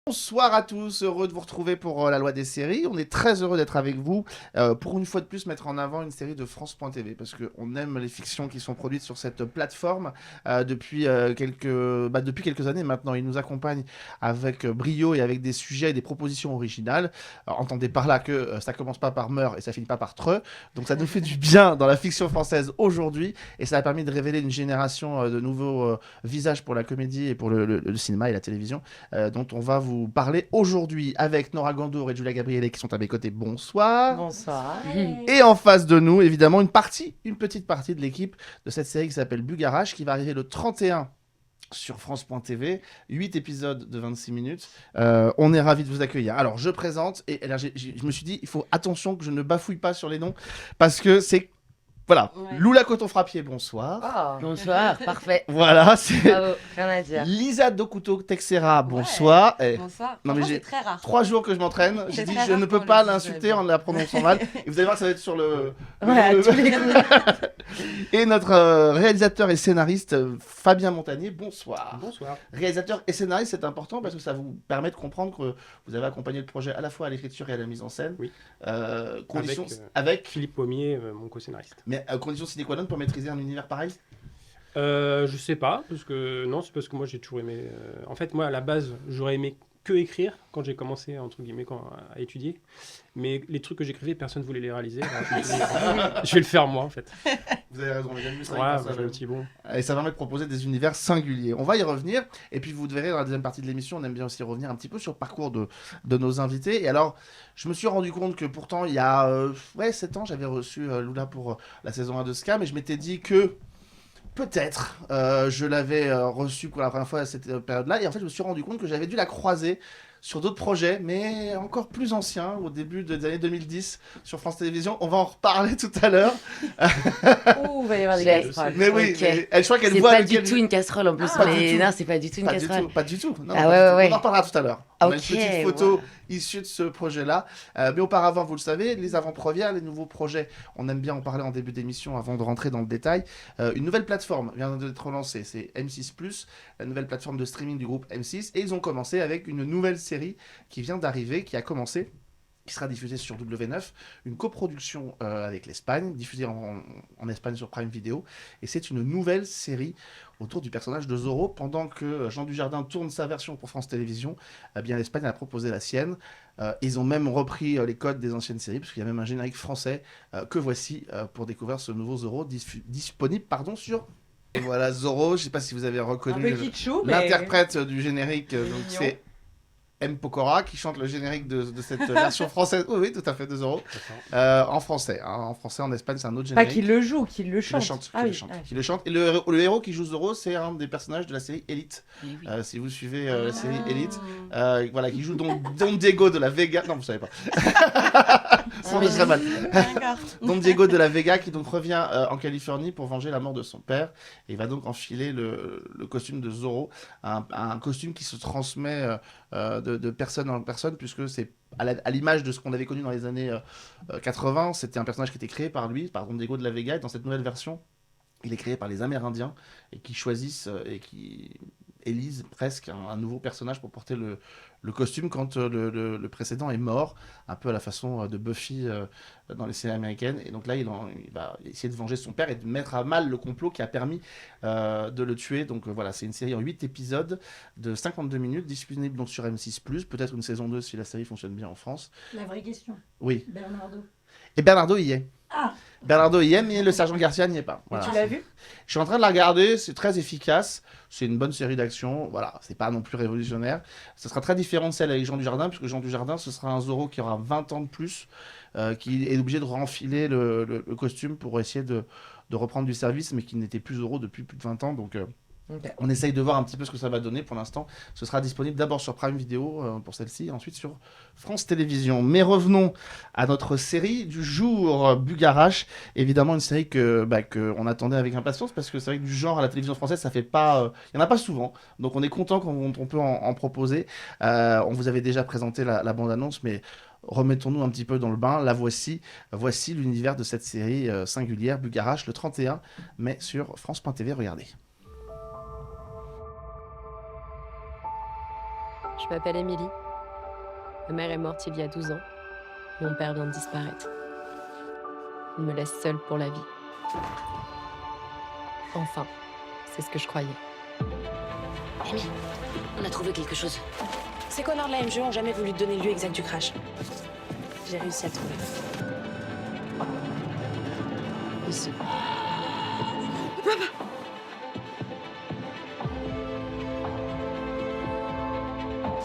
Bonsoir à tous, heureux de vous retrouver pour la loi des séries. On est très heureux d'être avec vous pour une fois de plus mettre en avant une série de France.tv parce qu'on aime les fictions qui sont produites sur cette plateforme depuis quelques années maintenant. Ils nous accompagnent avec brio et avec des sujets et des propositions originales. Alors, entendez par là que ça commence pas par meurt et ça finit pas par treux. Donc ça nous fait du bien dans la fiction française aujourd'hui et ça a permis de révéler une génération de nouveaux visages pour la comédie et pour le cinéma et la télévision dont on va vous parler aujourd'hui avec Nora Gandour et Julia Gabriele qui sont à mes côtés. Bonsoir. Bonsoir. Et en face de nous, évidemment, une petite partie de l'équipe de cette série qui s'appelle Bugarach qui va arriver le 31 sur France.tv, 8 épisodes de 26 minutes. On est ravis de vous accueillir. Alors, je présente, et là, je me suis dit, il faut attention que je ne bafouille pas sur les noms, parce que c'est... Voilà, Ouais. Lula Coton-Frappier, bonsoir. Oh. Bonsoir, parfait. Voilà, c'est Bravo, rien à dire. Lisa Dokuto Texera, bonsoir. Eh, Bonsoir. Non, mais Franchement, j'ai c'est très rare. 3 jours que je m'entraîne, j'ai C'est dit très je rare ne peux pour pas le l'insulter visuel. en la prononçant mal. Et vous allez voir que ça va être sur le... Ouais, le- tous les coups. Et notre réalisateur et scénariste Fabien Montagnier, bonsoir. Bonsoir. Réalisateur et scénariste, c'est important parce que ça vous permet de comprendre que vous avez accompagné le projet à la fois à l'écriture et à la mise en scène. Oui. Conditions Avec, avec, Philippe Pommier, mon co-scénariste. mais conditions sine qua non pour maîtriser un univers pareil. Je sais pas, parce que non, c'est parce que moi j'ai toujours aimé. En fait, moi à la base, j'aurais aimé que écrire quand j'ai commencé entre guillemets à étudier. Mais les trucs que j'écrivais, personne ne voulait les réaliser. Alors, je me suis dit, je vais le faire moi en fait. Vous avez raison, les amis, c'est Ouais, vrai que bah, ça- j'ai un petit bon. Et ça permet de proposer des univers singuliers. On va y revenir. Et puis vous verrez dans la deuxième partie de l'émission, on aime bien aussi revenir un petit peu sur le parcours de nos invités. Et alors, je me suis rendu compte que pourtant, il y a 7 ans, j'avais reçu Lula pour la saison 1 de Scam. Et je m'étais dit que peut-être je l'avais reçu pour la première fois à cette période-là. Et en fait, je me suis rendu compte que j'avais dû la croiser sur d'autres projets, mais encore plus anciens, au début des années 2010 sur France Télévisions. On va en reparler tout à l'heure. Ouh, il va y avoir des Je sais. casseroles. Mais oui, Ok. mais je crois qu'elle C'est voit pas lequel- du tout une casserole en plus, Ah, pas du mais tout. non, c'est pas du tout une Pas du casserole. tout, pas du tout. Non, Ah pas ouais, du tout. ouais. On en reparlera tout à l'heure. On a une Ok, petite photo wow. issue de ce projet-là. Mais auparavant, vous le savez, les avant-premières, les nouveaux projets, on aime bien en parler en début d'émission avant de rentrer dans le détail. Une nouvelle plateforme vient d'être lancée, c'est M6+, la nouvelle plateforme de streaming du groupe M6. Et ils ont commencé avec une nouvelle série qui vient d'arriver, qui a commencé, qui sera diffusée sur W9, une coproduction avec l'Espagne, diffusée en Espagne sur Prime Video. Et c'est une nouvelle série autour du personnage de Zorro. Pendant que Jean Dujardin tourne sa version pour France Télévisions, eh bien l'Espagne a proposé la sienne. Ils ont même repris les codes des anciennes séries, parce qu'il y a même un générique français que voici pour découvrir ce nouveau Zorro disponible sur... Et voilà Zorro, je ne sais pas si vous avez Un reconnu peu kitschou, mais... l'interprète du générique, donc Mignon. c'est M. Pokora qui chante le générique de cette version française. Oui, oui, tout à fait, de Zorro. En français. Hein. En français, en Espagne, c'est un autre Pas générique. qu'il le joue, qu'il le Qui le chante. chante, Ah qui le oui, chante, ah oui. qui le chante. Et le héros qui joue Zorro, c'est un des personnages de la série Elite. Eh oui. Si vous suivez la série Ah. Elite, voilà, qui joue Don Diego de la Vega. Non, vous savez pas. Ça fait très mal. D'accord. Don Diego de la Vega qui donc revient en Californie pour venger la mort de son père. Et il va donc enfiler le costume de Zorro, un costume qui se transmet de personne en personne, puisque c'est à l'image de ce qu'on avait connu dans les années 80. C'était un personnage qui était créé par lui, par Don Diego de la Vega. Et dans cette nouvelle version, il est créé par les Amérindiens et qui choisissent et qui élisent presque un nouveau personnage pour porter le costume quand le précédent est mort, un peu à la façon de Buffy dans les séries américaines. Et donc là, il va essayer de venger son père et de mettre à mal le complot qui a permis de le tuer. Donc voilà, c'est une série en 8 épisodes de 52 minutes, disponible donc sur M6+, peut-être une saison 2 si la série fonctionne bien en France. La vraie question, Oui. Bernardo. Et Bernardo y est. Ah, Bernardo y est, mais le sergent Garcia n'y est pas. Voilà. Tu l'as vu? Je suis en train de la regarder, c'est très efficace, c'est une bonne série d'action, voilà, c'est pas non plus révolutionnaire. Ce sera très différent de celle avec Jean Dujardin, puisque Jean Dujardin, ce sera un Zorro qui aura 20 ans de plus, qui est obligé de renfiler le costume pour essayer de reprendre du service, mais qui n'était plus Zorro depuis plus de 20 ans, donc... Ok. On essaye de voir un petit peu ce que ça va donner pour l'instant. Ce sera disponible d'abord sur Prime Video pour celle-ci, et ensuite sur France Télévisions. Mais revenons à notre série du jour, Bugarach. Évidemment, une série que on attendait avec impatience, parce que c'est vrai que du genre à la télévision française, ça fait pas, il y en a pas souvent. Donc on est content quand on peut en proposer. On vous avait déjà présenté la bande-annonce, mais remettons-nous un petit peu dans le bain. La voici. Voici l'univers de cette série singulière, Bugarach, le 31 mai sur France.tv. Regardez. Je m'appelle Émilie. Ma mère est morte il y a 12 ans. Mon père vient de disparaître. Il me laisse seule pour la vie. Enfin, c'est ce que je croyais. Amy, on a trouvé quelque chose. Ces connards de la MGE ont jamais voulu te donner le lieu exact du crash. J'ai réussi à le trouver. Ici.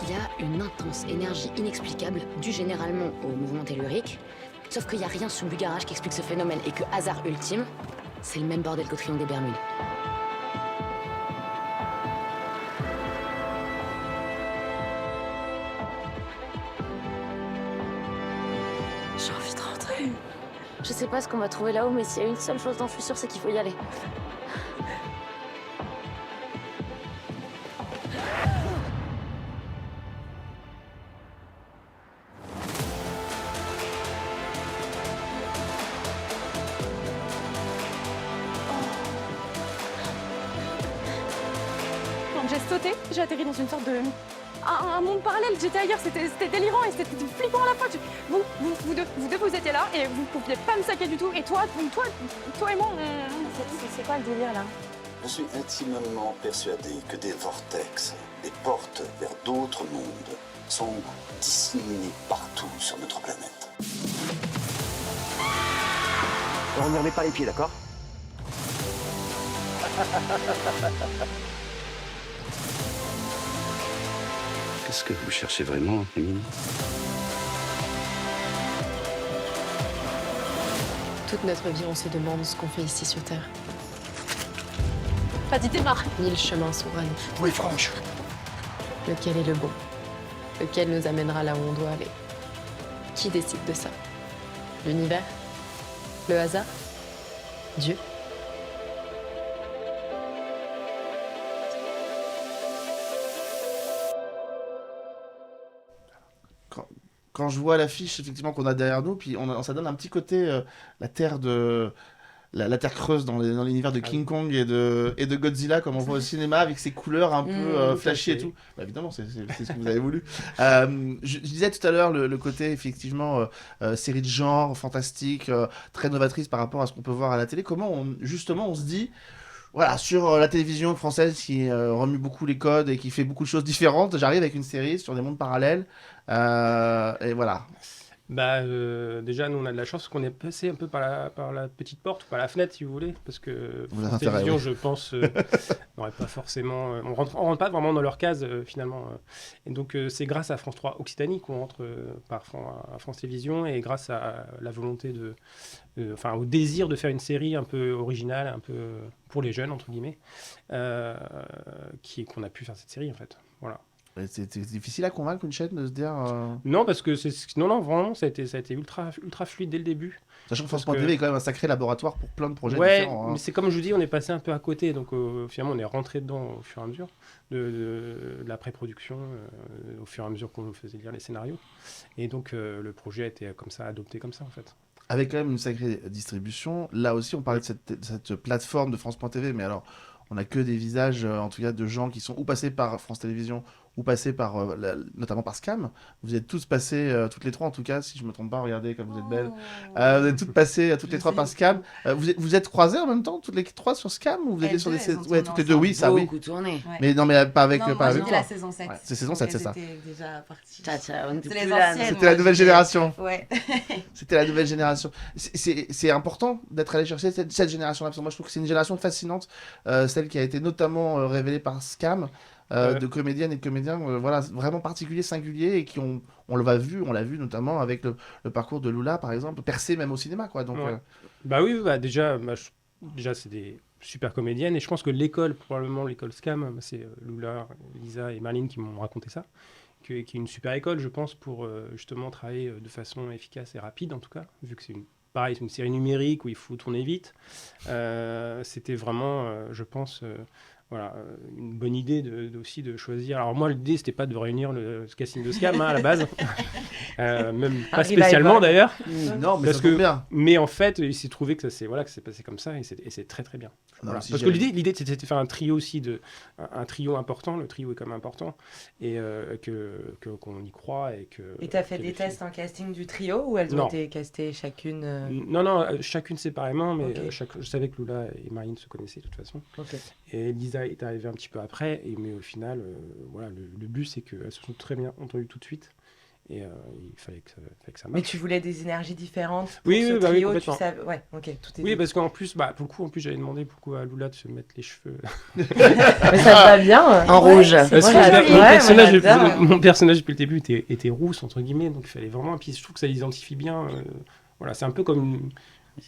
Il y a une intense énergie inexplicable due généralement au mouvement tellurique. Sauf qu'il n'y a rien sous le garage qui explique ce phénomène et que hasard ultime, c'est le même bordel qu'au Triangle des Bermudes. J'ai envie de rentrer. Je sais pas ce qu'on va trouver là-haut, mais s'il y a une seule chose dont je suis sûre, c'est qu'il faut y aller. Quand j'ai sauté, j'ai atterri dans une sorte de... Un monde parallèle, j'étais ailleurs, c'était délirant et c'était flippant à la fois. Vous deux, vous étiez là et vous pouviez pas me saquer du tout. Et toi et moi, C'est quoi le délire là? Je suis intimement persuadé que des vortex, des portes vers d'autres mondes, sont disséminés partout sur notre planète. On n'y remet pas les pieds, d'accord? Qu'est-ce que vous cherchez vraiment, Émilie? Toute notre vie, on se demande ce qu'on fait ici sur Terre. vas-y, démarre. 1000 chemins s'ouvrent à nous. Oui, franche. Lequel est le bon? Lequel nous amènera là où on doit aller? Qui décide de ça? L'univers? Le hasard? Dieu? Quand je vois l'affiche effectivement qu'on a derrière nous, puis ça donne un petit côté la terre de la terre creuse dans l'univers de King Kong et de Godzilla, comme on voit au cinéma, avec ses couleurs un peu flashy et tout. Bah, évidemment, c'est ce que vous avez voulu. Je disais tout à l'heure le côté effectivement série de genre, fantastique, très novatrice par rapport à ce qu'on peut voir à la télé. Comment justement on se dit, voilà, sur la télévision française qui remue beaucoup les codes et qui fait beaucoup de choses différentes, j'arrive avec une série sur des mondes parallèles. Et voilà. Bah, déjà, nous, on a de la chance qu'on est passé un peu par la petite porte, par la fenêtre, si vous voulez, parce que Vous avez France intérêt, Télévisions, oui. je pense, n'aurait pas forcément... on rentre pas vraiment dans leur case, finalement. Et donc, c'est grâce à France 3 Occitanie qu'on rentre à France Télévisions, et grâce à la volonté enfin, au désir de faire une série un peu originale, un peu pour les jeunes, entre guillemets, qu'on a pu faire cette série, en fait. Voilà. C'est difficile à convaincre une chaîne de se dire. Non, parce que non, vraiment, ça a été ultra fluide dès le début. Sachant que Parce France.tv que- est quand même un sacré laboratoire pour plein de projets Ouais, différents. Hein. mais c'est comme je vous dis, on est passé un peu à côté, donc finalement on est rentré dedans au fur et à mesure de la pré-production, au fur et à mesure qu'on nous faisait lire les scénarios. Et donc le projet a été comme ça, adopté comme ça en fait. Avec quand même une sacrée distribution. Là aussi, on parlait de cette plateforme de France.tv, mais alors, on n'a que des visages, en tout cas, de gens qui sont ou passés par France Télévisions ou passés par, notamment par Scam. Vous êtes tous passés, toutes les trois en tout cas, si je ne me trompe pas, regardez comme vous êtes belles. Vous êtes toutes passées, toutes les trois par Scam. Vous êtes croisées en même temps, toutes les trois sur Scam, ou vous étiez sur des saisons? Ouais, toutes les deux, oui, ça oui. Beaucoup tourné. Mais non, mais pas avec, Non, pas moi, avec j'étais toi. la saison 7. Ouais, c'est saison 7, c'est ça. J'étais déjà partie. On était C'est plus les là, anciennes. C'était la nouvelle génération. Ouais. C'était la nouvelle génération. C'est important d'être allé chercher cette génération-là, parce que moi je trouve que c'est une génération fascinante, celle qui a été notamment révélée par Scam, de comédiennes et de comédiens voilà, vraiment particuliers, singuliers, et qui on l'a vu notamment avec le parcours de Lula, par exemple, percé même au cinéma. Quoi, donc, Ouais. Bah oui, bah déjà c'est des super comédiennes, et je pense que probablement l'école Scam, c'est Lula, Lisa et Marlene qui m'ont raconté ça, qui est une super école, je pense, pour justement travailler de façon efficace et rapide, en tout cas, vu que c'est une série numérique où il faut tourner vite. C'était vraiment, je pense, voilà, une bonne idée aussi de choisir. Alors moi, l'idée, c'était pas de réunir le casting de Scam à la base, même pas spécialement d'ailleurs. Non, mais Parce ça tombe que, bien. mais en fait, il s'est trouvé que c'est passé comme ça et c'est très très bien. Non, Voilà. si Parce que j'avais- l'idée c'était de faire un trio aussi, un trio important. Le trio est quand même important et qu'on y croit et que. Et t'as fait que des les filles- tests en casting du trio ou elles ont Non. été castées chacune Non, chacune séparément, mais Ok. je savais que Lula et Marine se connaissaient de toute façon. Ok. Et Lisa est arrivée un petit peu après, mais au final, voilà, le but c'est qu'elles se sont très bien entendues tout de suite. Et il fallait que ça Mais marche. tu voulais des énergies différentes pour Oui, ce oui, bah oui, trio, tu complètement. savais... Ouais, ok, tout est Oui, dit. parce qu'en plus, pour le coup, j'avais demandé beaucoup à Lula de se mettre les cheveux. Mais ça te va bien. En rouge. c'est Parce que moi, j'adore. mon personnage depuis le début était rousse, entre guillemets, donc il fallait vraiment. Et puis je trouve que ça l'identifie bien. Voilà, c'est un peu comme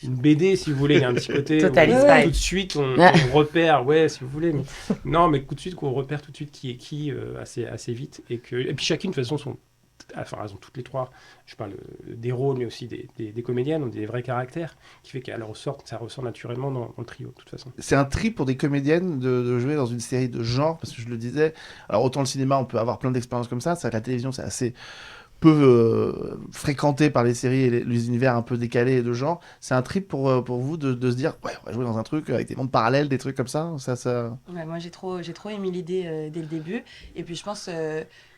une BD, si vous voulez. Il y a un petit côté. Total où Spice. tout de suite, on Ouais. repère, ouais, si vous voulez. Mais, non, mais tout de suite, qu'on repère tout de suite qui est qui assez vite. Et puis chacune, de toute façon, enfin, elles ont toutes les trois, je parle des rôles, mais aussi des comédiennes, ont des vrais caractères, qui fait qu'elles ressortent, ça ressort naturellement dans le trio, de toute façon. C'est un tri pour des comédiennes de jouer dans une série de genre, parce que je le disais. Alors, autant le cinéma, on peut avoir plein d'expériences comme ça. C'est vrai que la télévision, c'est assez peu fréquenté par les séries et les univers un peu décalés de genre. C'est un trip pour vous de se dire, ouais, on va jouer dans un truc avec des mondes parallèles, des trucs comme ça. Ouais, moi, j'ai trop aimé l'idée dès le début. Et puis, je pense,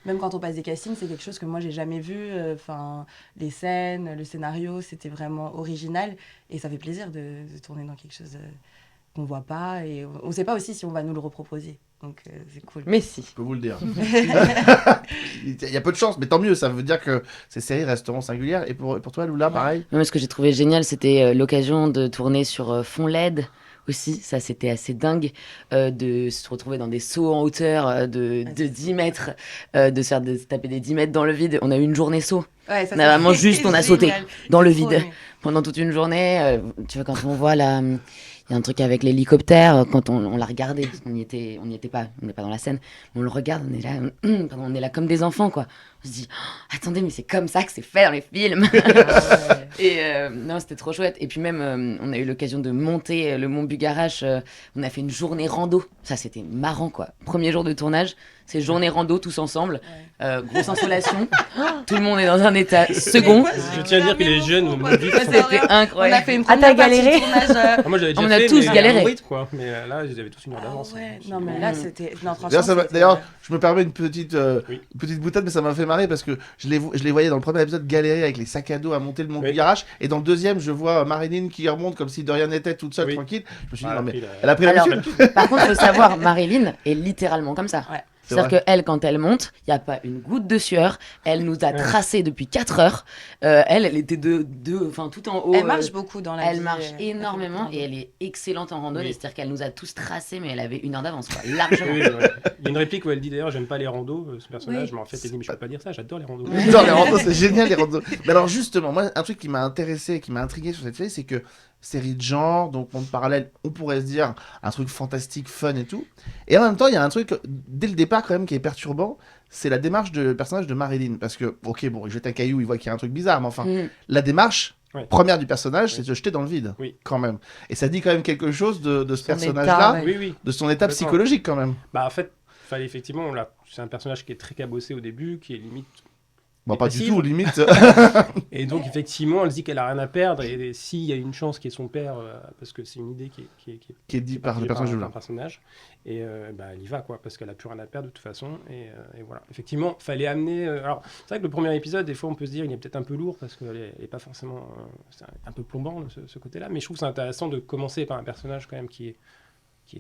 même quand on passe des castings, c'est quelque chose que moi, j'ai jamais vu. Enfin, les scènes, le scénario, c'était vraiment original. Et ça fait plaisir de tourner dans quelque chose qu'on voit pas. Et on sait pas aussi si on va nous le reproposer. Donc, c'est cool. Mais si. Je peux vous le dire. Il y a peu de chance, mais tant mieux. Ça veut dire que ces séries resteront singulières. Et pour toi, Lula, pareil. Moi, ce que j'ai trouvé génial, c'était l'occasion de tourner sur fond LED aussi. Ça, c'était assez dingue de se retrouver dans des sauts en hauteur de 10 mètres, de se faire taper des 10 mètres dans le vide. On a eu une journée saut. Ouais, ça, On a vraiment juste, on a sauté génial. dans le J'ai trop vide aimé. pendant toute une journée. Tu vois, quand on voit là, il y a un truc avec l'hélicoptère, quand on l'a regardé, on n'y était pas, on n'est pas dans la scène, mais on le regarde, on est là, pardon, on est là comme des enfants, quoi. On se dit, oh, attendez, mais c'est comme ça que c'est fait dans les films. Et non, c'était trop chouette. Et puis même, on a eu l'occasion de monter le mont Bugarache. On a fait une journée rando. Ça, c'était marrant, quoi. Premier jour de tournage, c'est journée rando tous ensemble. Grosse insolation. Tout le monde est dans un état second. Je tiens à dire que les jeunes m'ont dit que C'était On incroyable. a fait une Ah, première t'as galéré partie de tournage. moi j'avais déjà On a fait, tous mais galéré. en rythme, quoi. Mais là, ils avaient tous une heure d'avance. ouais. Non, mais là, c'était. Non, franchement. c'était- D'ailleurs, je me permets une petite, Oui. une petite boutade, mais ça m'a fait marrer parce que je les voyais dans le premier épisode galérer avec les sacs à dos à monter le mont Oui. Bugarache. Et dans le deuxième, je vois Marilyn qui remonte comme si de rien n'était, toute seule, Oui. tranquille. Je me suis dit, Ah, non, mais puis, elle a pris Alors, l'habitude. par contre, il faut savoir, Marilyn est littéralement comme ça. Ouais. C'est-à-dire qu'elle, quand elle monte, il n'y a pas une goutte de sueur. Elle nous a tracé depuis 4 heures. Elle était enfin, tout en haut. Elle marche beaucoup dans la vie. Elle marche elle énormément fait et elle est excellente en randonnée. Oui. C'est-à-dire qu'elle nous a tous tracés, mais elle avait une heure d'avance, quoi, largement. Oui, ouais. Il y a une réplique où elle dit d'ailleurs, j'aime pas les randos, ce personnage, Oui. mais en fait, elle dit, mais je peux pas dire ça, j'adore les randos. Dans les randos, c'est génial les randos. Mais alors justement, moi, un truc qui m'a intéressé, qui m'a intrigué sur cette série, c'est que série de genre, donc monde parallèle, on pourrait se dire un truc fantastique, fun et tout. Et en même temps, il y a un truc dès le départ quand même qui est perturbant, c'est la démarche du personnage de Marilyn. Parce que, ok, bon, il jette un caillou, il voit qu'il y a un truc bizarre, mais enfin, Mm. la démarche Ouais. première du personnage, c'est Oui. de se jeter dans le vide, Oui. quand même. Et ça dit quand même quelque chose de ce Son personnage-là, état, Oui, oui. de son état Complètement. psychologique quand même. Bah, en fait, fallait effectivement, c'est un personnage qui est très cabossé au début, qui est limite. Bon, pas du passive. tout, limite. Et donc, effectivement, elle se dit qu'elle a rien à perdre, et s'il y a une chance qu'il y ait son père, parce que c'est une idée qui est qui est dit par le partagée personnage de un Lula. personnage, et bah, elle y va, quoi, parce qu'elle a plus rien à perdre de toute façon, et voilà. Effectivement, fallait amener. Alors, c'est vrai que le premier épisode, des fois, on peut se dire, il est peut-être un peu lourd, parce qu'elle est pas forcément. C'est un peu plombant, ce côté-là, mais je trouve que c'est intéressant de commencer par un personnage, quand même, qui est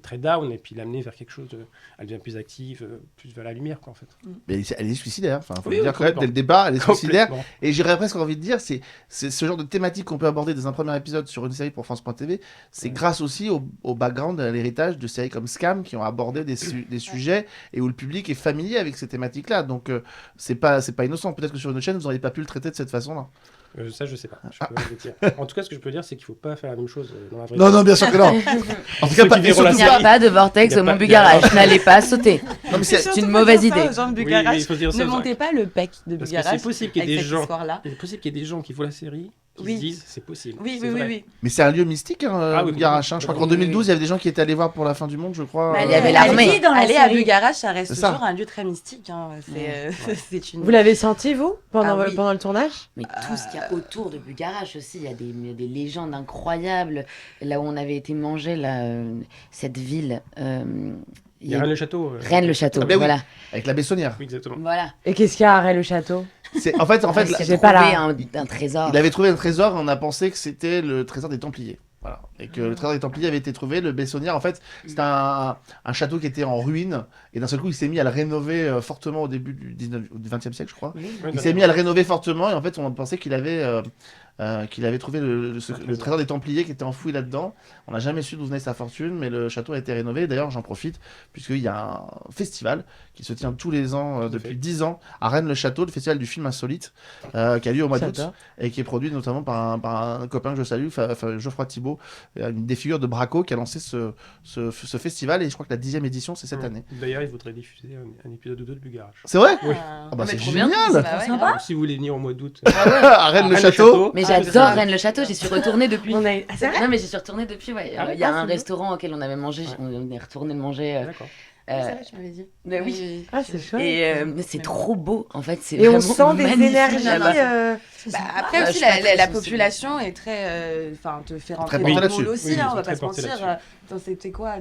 très down, et puis l'amener vers quelque chose de. Elle devient plus active, plus vers la lumière, quoi, en fait. Mais elle est suicidaire, enfin, faut Oui, le dire oui, quand même, dès le complètement. départ, elle est suicidaire. Complètement. Et j'aurais presque envie de dire, c'est ce genre de thématique qu'on peut aborder dans un premier épisode sur une série pour France.tv, c'est Ouais. grâce aussi au background, à l'héritage de séries comme Scam qui ont abordé des sujets et où le public est familier avec ces thématiques-là. Donc c'est pas innocent. Peut-être que sur une autre chaîne, vous n'auriez pas pu le traiter de cette façon-là. Ça, je sais pas. Je peux pas le dire. En tout cas, ce que je peux dire, c'est qu'il faut pas faire la même chose dans la vraie Non, vie. non, bien sûr que non. En tout Ceux cas, pas qui verront la Il n'y a série. pas de vortex Il y a au pas- Mont Bugarache. N'allez pas sauter. Non, mais c'est C'est une mauvaise idée. Aux gens de Oui, Bugarache. mais il faut se dire ça, Ne c'est montez pas le bec de Parce que Bugarache. c'est possible qu'il y ait avec des cette gens. histoire-là. Il est possible qu'il y ait des gens qui voient la série qui Oui. se disent c'est possible. Oui, c'est oui, oui, vrai. oui. Mais c'est un lieu mystique, hein, Ah oui, Bugarach. Hein. Je crois qu'en oui, oui. 2012, il y avait des gens qui étaient allés voir pour la fin du monde, je crois. Bah, il y avait l'armée. Oui, dans la Aller à série. Bugarach, ça reste C'est ça. toujours un lieu très mystique. Hein. C'est une. Vous l'avez senti, vous, pendant, Ah oui. pendant le tournage? Mais tout ce qu'il y a autour de Bugarach aussi, il y a des légendes incroyables. Là où on avait été manger, là, cette ville. Il y a Rennes-le-Château. Rennes-le-Château, Ah ben oui. voilà. Avec la Bessonnière. Oui, exactement. Voilà. Et qu'est-ce qu'il y a à Rennes-le-Château? En fait, Parce la- qu'il j'ai a pas trouvé la- un trésor. il avait trouvé un trésor et on a pensé que c'était le trésor des Templiers. Voilà. Et que le trésor des Templiers avait été trouvé, le Bessonnière, en fait, c'était un château qui était en ruine. Et d'un seul coup, il s'est mis à le rénover fortement au début du 20e siècle, je crois. Ouais, Il s'est mis à le rénover fortement et en fait, on pensait qu'il avait trouvé le trésor des Templiers qui était enfoui là-dedans. On n'a jamais su d'où venait sa fortune, mais le château a été rénové. D'ailleurs, j'en profite, puisqu'il y a un festival qui se tient tous les ans, Tout à depuis fait. 10 ans, à Rennes-le-Château, le festival du film insolite, qui a lieu au mois d'août J'adore. et qui est produit notamment par un copain que je salue, Geoffroy Thibault, une des figures de Braco, qui a lancé ce festival. Et je crois que la 10e édition, c'est cette année. D'ailleurs, il voudrait diffuser un épisode ou deux de Bugarach. C'est vrai Oui. Ah bah mais c'est trop bien. génial. Bah ouais, Sympa. Donc, si vous voulez venir au mois d'août, À Rennes-le-Château. Mais Ah, j'adore ça. Rennes-le-Château, j'y suis retournée depuis. On a... Ah, c'est vrai? Non, mais j'y suis retournée depuis, ouais. Ah, Il y a d'accord, un c'est restaurant auquel on avait mangé, Ouais. on est retourné le manger. d'accord. C'est vrai, tu m'avais dit. Bah oui. Ah, c'est chouette. Et c'est trop beau, en fait. C'est Et on vraiment sent des magnifique énergies. là-bas. Bah, après Bah, aussi, je suis pas très la sensible. population est très. Enfin, te fait rentrer Très dans portée le là-dessus. moule aussi, Oui, hein, ils on va sont pas très se portés mentir. là-dessus. C'était quoi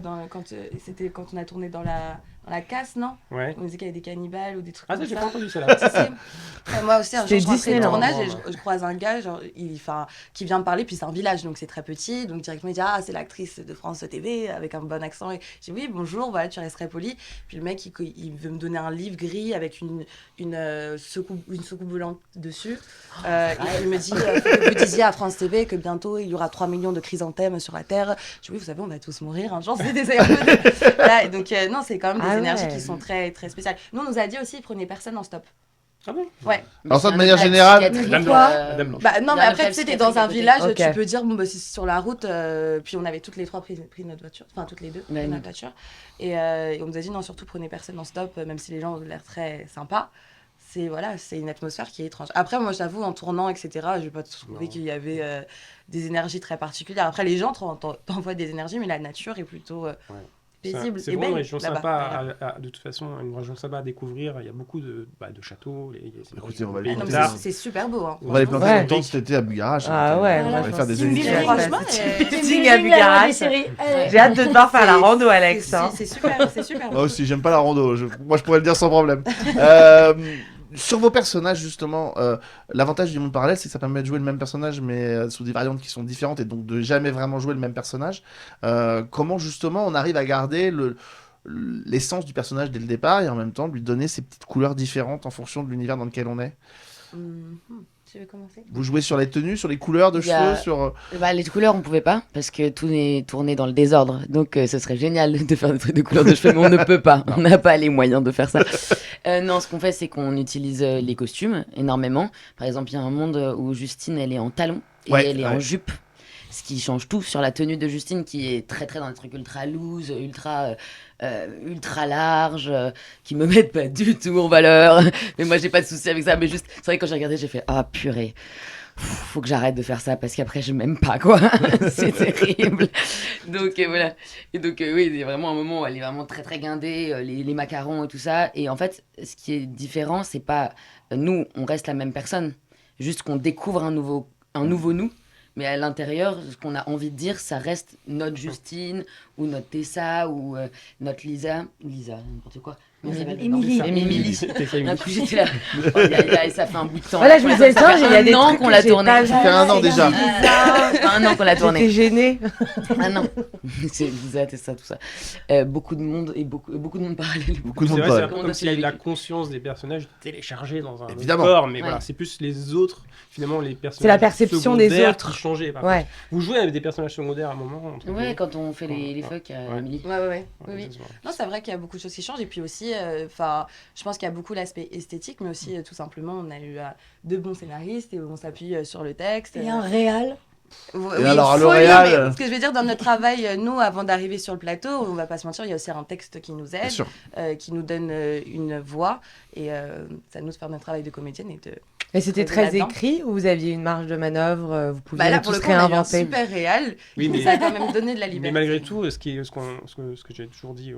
c'était quand on a tourné dans la casse, non? Ouais. On disait qu'il y avait des cannibales ou des trucs Ah, ça, comme j'ai ça. pas entendu ça là. Si, si. Moi aussi, un C'était jour, je rentrais de Disneyland. tournage et je croise un gars genre, qui vient me parler, puis c'est un village, donc c'est très petit. Donc directement, il dit « Ah, c'est l'actrice de France TV, avec un bon accent. » Et je dis « Oui, bonjour, voilà, tu restes très poli. » Puis le mec, il veut me donner un livre gris avec une soucoupe volante dessus. Et il me dit « Faut que vous disiez à France TV que bientôt, il y aura 3 millions de chrysanthèmes sur la Terre. » Je dis « Oui, vous savez, on va tous mourir. Hein. Genre, c'est des voilà, et donc, non, c'est quand même des Ah énergies ouais. qui sont très, très spéciales. Nous, on nous a dit aussi, prenez personne en stop. Ah bon? Ouais. Alors ça, de C'est un manière hôpital générale- psychiatrique, Dame Quoi Dame Blanche. Bah non, Il y a mais un après, hôpital tu sais, t'es dans un psychiatrique à côté. village, Ok. tu peux dire, bon, bah, c'est sur la route, puis on avait toutes les trois pris notre voiture, enfin, toutes les deux, Ouais, notre oui. voiture. Et on nous a dit, non, surtout prenez personne en stop, même si les gens ont l'air très sympas. C'est une atmosphère qui est étrange. Après, moi, j'avoue, en tournant, etc., je n'ai pas trouvé Non. qu'il y avait des énergies très particulières. Après, les gens t'envoient des énergies, mais la nature est plutôt paisible C'est et vraiment une belle région là-bas. sympa, de toute façon, une région sympa à découvrir. Il y a beaucoup de châteaux. Écoutez, on va Ah aller non, mais Bizarre. c'est super beau. Hein. On va aller planter Ouais. longtemps cet été à Bugarach. Ah ouais, On moi, va je faire pense des que émissions. c'est Franchement, Footing à Bugarach. J'ai hâte de te voir faire la rando, Alex. hein. C'est super, c'est super. Moi aussi, j'aime pas la rando. Moi, je pourrais le dire sans problème. Sur vos personnages, justement, l'avantage du monde parallèle, c'est que ça permet de jouer le même personnage, mais sous des variantes qui sont différentes, et donc de jamais vraiment jouer le même personnage. Comment, justement, on arrive à garder l'essence du personnage dès le départ, et en même temps, lui donner ses petites couleurs différentes en fonction de l'univers dans lequel on est? Tu veux commencer? Vous jouez sur les tenues, sur les couleurs de Il y a- cheveux, sur... Bah, les couleurs, on pouvait pas, parce que tout est tourné dans le désordre. Donc, ce serait génial de faire des trucs de couleurs de cheveux, mais on ne peut pas. On n'a pas les moyens de faire ça. Non, ce qu'on fait, c'est qu'on utilise les costumes énormément. Par exemple, il y a un monde où Justine, elle est en talons et Ouais, elle est en ouais. jupe. Ce qui change tout sur la tenue de Justine, qui est très, très dans des trucs ultra loose, ultra large, qui me mettent pas du tout en valeur. Mais moi, j'ai pas de souci avec ça. Mais juste, c'est vrai que quand j'ai regardé, j'ai fait « Ah, purée !» faut que j'arrête de faire ça parce qu'après je m'aime pas quoi. C'est terrible. Donc voilà. Et donc oui, il y a vraiment un moment où elle est vraiment très très guindée, les macarons et tout ça. Et en fait, ce qui est différent, c'est pas nous, on reste la même personne. Juste qu'on découvre un nouveau nous. Mais à l'intérieur, ce qu'on a envie de dire, ça reste notre Justine ou notre Tessa ou notre Lisa, n'importe quoi. Comment ça s'appelle Émilie. Émilie. T'es fait Un coup, j'étais là. Oh, aïe, aïe, ça fait un bout de temps. Voilà, je me disais, Ça fait il y a des un an trucs qu'on que l'a j'ai tourné. pas vu. Ça fait un an déjà. Ça fait un an qu'on l'a J'étais tourné. gênée. Ah non, c'est Lisa, c'est ça, tout ça. Beaucoup de monde et beaucoup de monde parallèle. Beaucoup de C'est monde vrai, c'est pas. un peu Comment comme on s'il avait doit la suivre. conscience des personnages téléchargés dans un autre Évidemment. corps, mais Ouais. voilà, c'est plus les autres, finalement, les personnages C'est la perception des secondaires autres. qui changeaient. par Ouais. contre. Vous jouez avec des personnages secondaires à un moment entre Ouais, vous quand on fait les Ouais. fuck à Ouais. Emily. Ouais. Oui, oui. ça se voit. Non, c'est vrai qu'il y a beaucoup de choses qui changent. Et puis aussi, enfin, je pense qu'il y a beaucoup l'aspect esthétique, mais aussi, tout simplement, on a eu de bons scénaristes et on s'appuie sur le texte. Et un réal. Oui, alors, à faut, L'Oréal, non, mais ce que je veux dire, dans notre travail, nous, avant d'arriver sur le plateau, on va pas se mentir, il y a aussi un texte qui nous Bien aide, sûr. qui nous donne une voix. Et ça nous fait notre travail de comédienne et Et c'était très écrit ou vous aviez une marge de manœuvre, vous pouviez là, tous pour le coup, réinventer? on a eu un super réel, mais ça a quand même donné de la liberté. Mais malgré tout, ce que j'ai toujours dit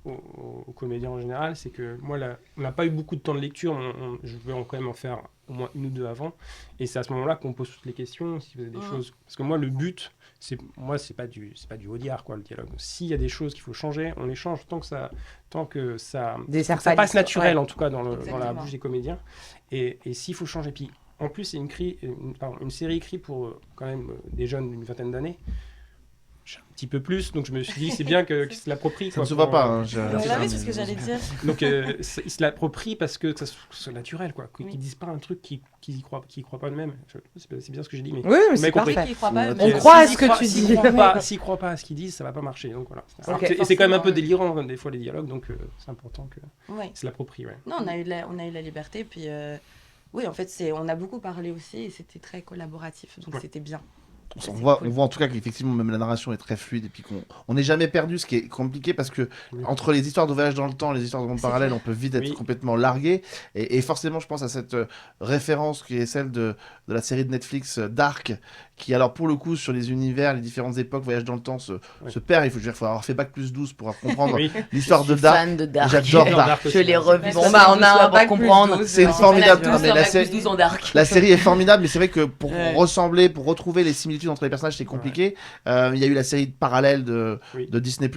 aux comédiens en général, c'est que moi, on n'a pas eu beaucoup de temps de lecture, je veux quand même en faire au moins 1 ou 2 avant, et c'est à ce moment-là qu'on pose toutes les questions, si vous avez des choses... Parce que moi, le but, c'est pas du Audiard, quoi, le dialogue. S'il y a des choses qu'il faut changer, on les change tant que ça passe naturel, en tout cas, dans la bouche des comédiens. Et s'il faut changer, puis en plus c'est une série écrite pour quand même des jeunes d'une vingtaine d'années, j'ai un petit peu plus, donc je me suis dit c'est bien qu'ils se l'approprient. Ça ne se voit pas. Hein, c'est ce que j'allais dire. Donc ils se l'approprient parce que ça soit naturel, quoi. Qu'ils disent pas un truc qu'ils y croient pas eux-mêmes. C'est bien ce que j'ai dit, mais oui, mais c'est parfait. On croit à ce que tu dis. S'ils croient pas à ce qu'ils disent, ça va pas marcher. Donc voilà. Okay. Et c'est quand même un peu délirant des fois les dialogues, donc c'est important que se l'approprient. Ouais. Non, on a eu la liberté, puis oui, en fait, on a beaucoup parlé aussi et c'était très collaboratif, donc c'était bien. On voit en tout cas qu'effectivement même la narration est très fluide et puis qu'on n'est jamais perdu, ce qui est compliqué parce que entre les histoires de voyage dans le temps et les histoires de monde parallèle, on peut vite être complètement largué et forcément je pense à cette référence qui est celle de la série de Netflix Dark, qui alors pour le coup sur les univers, les différentes époques, voyage dans le temps se perd. Il faut avoir fait bac+12 pour comprendre l'histoire de Dark. Fan de Dark. J'adore Dark. Je l'ai revu. Bon bah on a un bac pour comprendre. C'est une formidable. La série est formidable, mais c'est vrai que pour ressembler, pour retrouver les similitudes entre les personnages, c'est compliqué. Il y a eu la série parallèle de Disney+.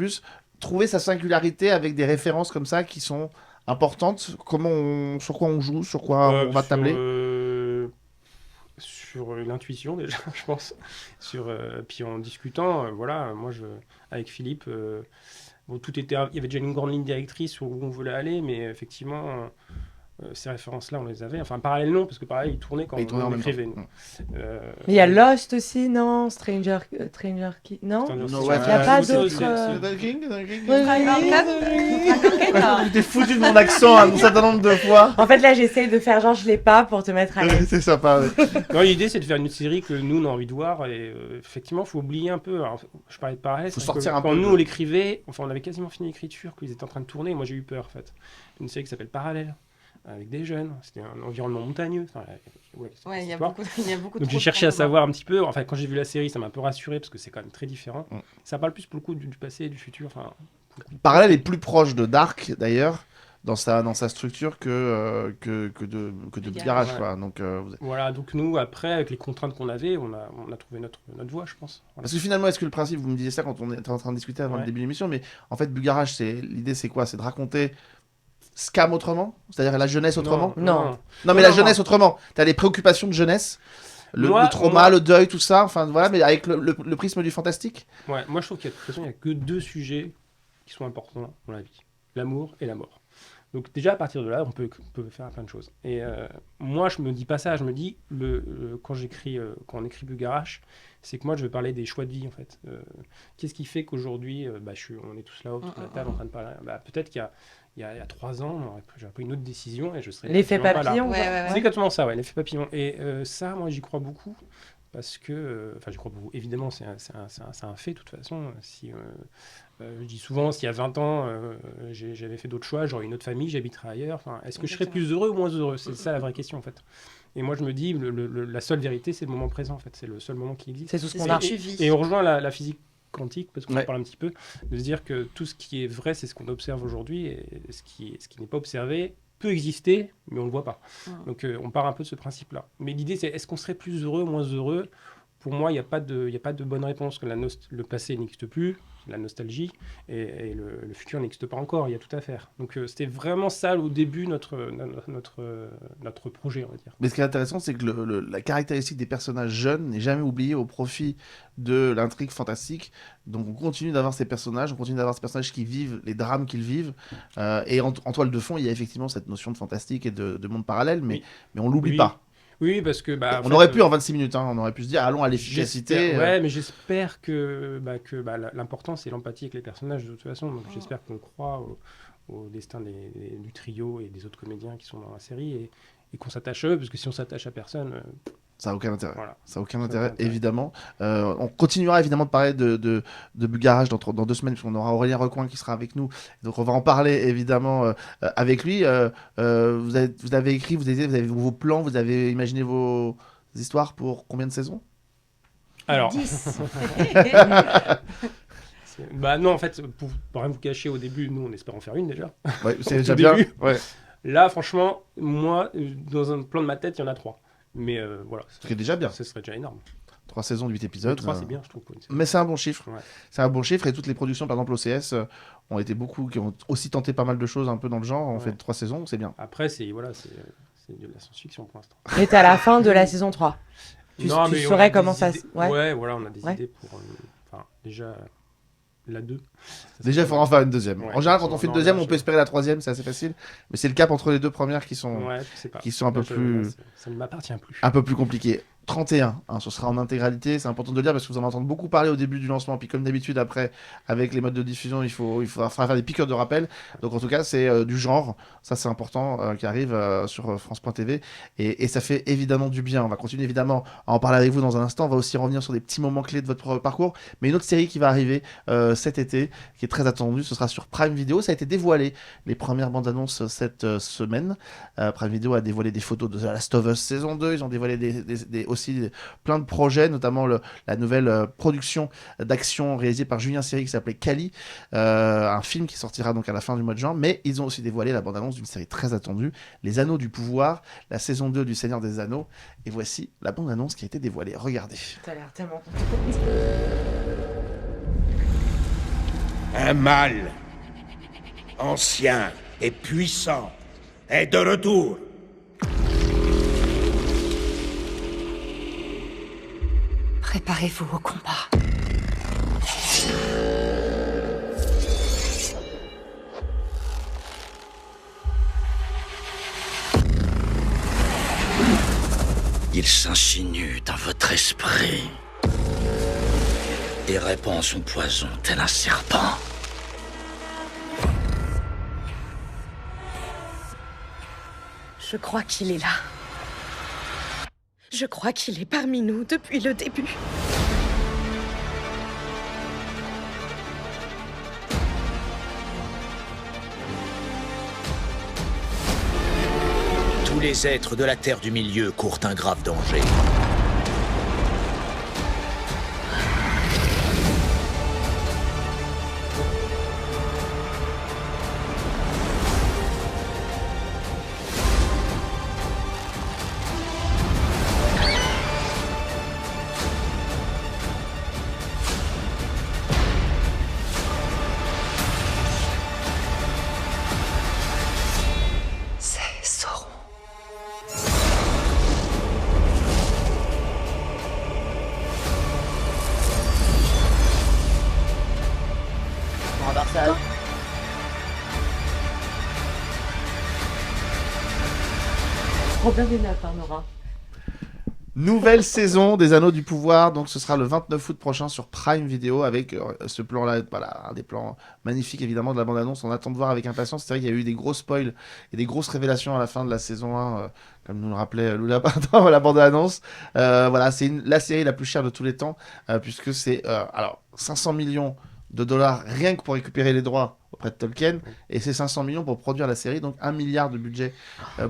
Trouver sa singularité avec des références comme ça qui sont importantes. Sur quoi on joue, sur quoi on va tabler sur l'intuition déjà, je pense. Puis en discutant, voilà, moi avec Philippe, il y avait déjà une grande ligne directrice où on voulait aller, mais effectivement. Ces références-là, on les avait. Enfin, parallèle non, parce que pareil, ils tournaient quand on écrivait. Mais il y a Lost aussi, non? Stranger Key, non? Il n'y a pas d'autres... T'es foutu de mon accent un certain nombre de fois. En fait, là, j'essaye de faire genre je l'ai pas pour te mettre à l'aise. C'est sympa, Non, l'idée, c'est de faire une série que nous, on a envie de voir. Et effectivement, il faut oublier un peu. Alors, je parlais de parallèle. Faut sortir un peu. Quand nous, on l'écrivait, enfin, on avait quasiment fini l'écriture, qu'ils étaient en train de tourner. Moi, j'ai eu peur, en fait. Une série qui s'appelle Parallèle, avec des jeunes, c'était un environnement montagneux. Enfin, il y a beaucoup de Donc j'ai cherché à savoir un petit peu. Enfin, quand j'ai vu la série, ça m'a un peu rassuré parce que c'est quand même très différent. Ça parle plus pour le coup du passé et du futur. Enfin, Parallèle est plus proche de Dark d'ailleurs dans sa structure que de Garage, quoi. Donc voilà. Donc nous, après, avec les contraintes qu'on avait, on a trouvé notre voie, je pense. Voilà. Parce que finalement, est-ce que le principe, vous me disiez ça quand on était en train de discuter avant le début de l'émission, mais en fait, Bugarage, l'idée, c'est quoi? C'est de raconter Scam autrement? C'est-à-dire la jeunesse autrement? Non, mais la jeunesse autrement. T'as les préoccupations de jeunesse, le trauma, le deuil, tout ça, enfin voilà, mais avec le prisme du fantastique. Ouais, moi je trouve qu'il y a de toute façon, il y a que 2 sujets qui sont importants dans la vie, l'amour et la mort. Donc déjà à partir de là, on peut faire plein de choses. Et moi je me dis pas ça, je me dis quand on écrit Bugarach, c'est que moi je veux parler des choix de vie en fait. Qu'est-ce qui fait qu'aujourd'hui, on est tous là autour de la table en train de parler. Peut-être qu'il y a 3 ans, j'aurais pris une autre décision et je serais l'effet papillon. C'est exactement ça, l'effet papillon. Et ça, moi, j'y crois beaucoup parce que, j'y crois beaucoup. Évidemment, c'est un fait de toute façon. Si je dis souvent, s'il y a 20 ans, j'avais fait d'autres choix, j'aurais une autre famille, j'habiterais ailleurs. Enfin, est-ce que je serais plus heureux ou moins heureux? C'est ça la vraie question en fait. Et moi, je me dis, la seule vérité, c'est le moment présent en fait. C'est le seul moment qui existe. C'est tout ce qu'on a. Et on rejoint la physique quantique, parce qu'on en parle un petit peu, de se dire que tout ce qui est vrai, c'est ce qu'on observe aujourd'hui, et ce qui n'est pas observé peut exister, mais on ne le voit pas. Donc on part un peu de ce principe-là. Mais l'idée, c'est est-ce qu'on serait plus heureux, moins heureux? Pour moi, il n'y a pas de bonne réponse, que le passé n'existe plus, la nostalgie, et le futur n'existe pas encore, il y a tout à faire. Donc c'était vraiment ça au début notre projet, on va dire. Mais ce qui est intéressant, c'est que la caractéristique des personnages jeunes n'est jamais oubliée au profit de l'intrigue fantastique. Donc on continue d'avoir ces personnages, qui vivent les drames qu'ils vivent, et en toile de fond, il y a effectivement cette notion de fantastique et de monde parallèle, mais on l'oublie pas. Oui, parce que... on aurait pu en 26 minutes, on aurait pu se dire, allons à l'efficacité. Ouais, mais j'espère que l'important, c'est l'empathie avec les personnages de toute façon. Donc j'espère qu'on croit au destin du trio et des autres comédiens qui sont dans la série et qu'on s'attache à eux, parce que si on s'attache à personne, Ça n'a aucun intérêt. Voilà. Ça n'a aucun intérêt, évidemment. On continuera évidemment de parler de Bugarage dans 2 semaines, puisqu'on aura Aurélien Recoin qui sera avec nous. Donc on va en parler évidemment avec lui. Vous avez écrit, vous avez vos plans, vous avez imaginé vos histoires pour combien de saisons? Alors. 10. Bah non, en fait, pour rien vous cacher, au début, nous, on espère en faire une déjà. Ouais, c'est déjà bien. Ouais. Là, franchement, moi, dans un plan de ma tête, il y en a 3. Mais voilà. Ce serait déjà bien. Ce serait déjà énorme. 3 saisons de 8 épisodes. 3, c'est bien, je trouve. Mais c'est un bon chiffre. Ouais. C'est un bon chiffre. Et toutes les productions, par exemple, OCS, ont été beaucoup, qui ont aussi tenté pas mal de choses un peu dans le genre. On fait 3 saisons, c'est bien. Après, c'est de la science-fiction pour l'instant. Et t'es à la fin de la saison 3. Tu saurais comment ça se... Ouais, voilà, on a des idées pour... déjà... La 2. Déjà, il faudra en faire une deuxième. Ouais, en général, quand on fait une deuxième, on peut espérer la troisième, c'est assez facile. Mais c'est le cap entre les 2 premières qui sont un peu plus... Ça ne m'appartient plus. Un peu plus compliqué. 31, hein, ce sera en intégralité, c'est important de le dire parce que vous en entendez beaucoup parler au début du lancement, puis comme d'habitude après, avec les modes de diffusion, il faudra faire des piqûres de rappel, donc en tout cas c'est du genre, ça c'est important, qui arrive sur France.tv, et ça fait évidemment du bien. On va continuer évidemment à en parler avec vous dans un instant, on va aussi revenir sur des petits moments clés de votre parcours, mais une autre série qui va arriver cet été, qui est très attendue, ce sera sur Prime Video. Ça a été dévoilé, les premières bandes annonces cette semaine. Prime Video a dévoilé des photos de The Last of Us saison 2, ils ont dévoilé aussi plein de projets, notamment la nouvelle production d'action réalisée par Julien Seri qui s'appelait Kali, un film qui sortira donc à la fin du mois de juin, mais ils ont aussi dévoilé la bande-annonce d'une série très attendue, Les Anneaux du Pouvoir, la saison 2 du Seigneur des Anneaux, et voici la bande-annonce qui a été dévoilée. Regardez. T'as l'air tellement... Un mal ancien et puissant est de retour. Préparez-vous au combat. Il s'insinue dans votre esprit et répand son poison tel un serpent. Je crois qu'il est là. Je crois qu'il est parmi nous depuis le début. Tous les êtres de la Terre du Milieu courent un grave danger. Trop bien des notes, hein, Nora. Nouvelle saison des Anneaux du Pouvoir, donc ce sera le 29 août prochain sur Prime Video avec ce plan-là, voilà, un des plans magnifiques évidemment de la bande-annonce. On attend de voir avec impatience. C'est vrai qu'il y a eu des gros spoils et des grosses révélations à la fin de la saison 1, comme nous le rappelait Lula dans la bande-annonce. Voilà, c'est la série la plus chère de tous les temps, puisque c'est 500 millions de dollars rien que pour récupérer les droits auprès de Tolkien, et c'est 500 millions pour produire la série, donc 1 milliard de budget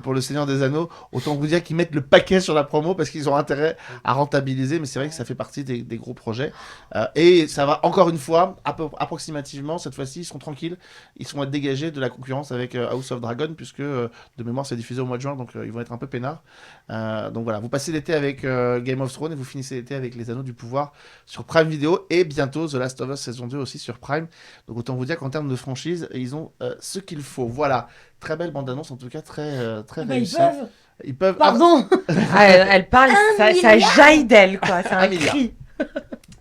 pour le Seigneur des Anneaux. Autant vous dire qu'ils mettent le paquet sur la promo parce qu'ils ont intérêt à rentabiliser, mais c'est vrai que ça fait partie des gros projets. Et ça va encore une fois, approximativement, cette fois-ci, ils seront tranquilles, ils seront dégagés de la concurrence avec House of Dragon, puisque de mémoire c'est diffusé au mois de juin, donc ils vont être un peu peinards. Donc voilà, vous passez l'été avec Game of Thrones et vous finissez l'été avec Les Anneaux du Pouvoir sur Prime Video, et bientôt The Last of Us saison 2 aussi sur Prime. Donc autant vous dire qu'en termes de franchise, ils ont ce qu'il faut. Voilà, très belle bande-annonce, en tout cas très réussie. Ils peuvent. Pardon. Elle parle, ça jaillit d'elle, quoi. C'est un cri.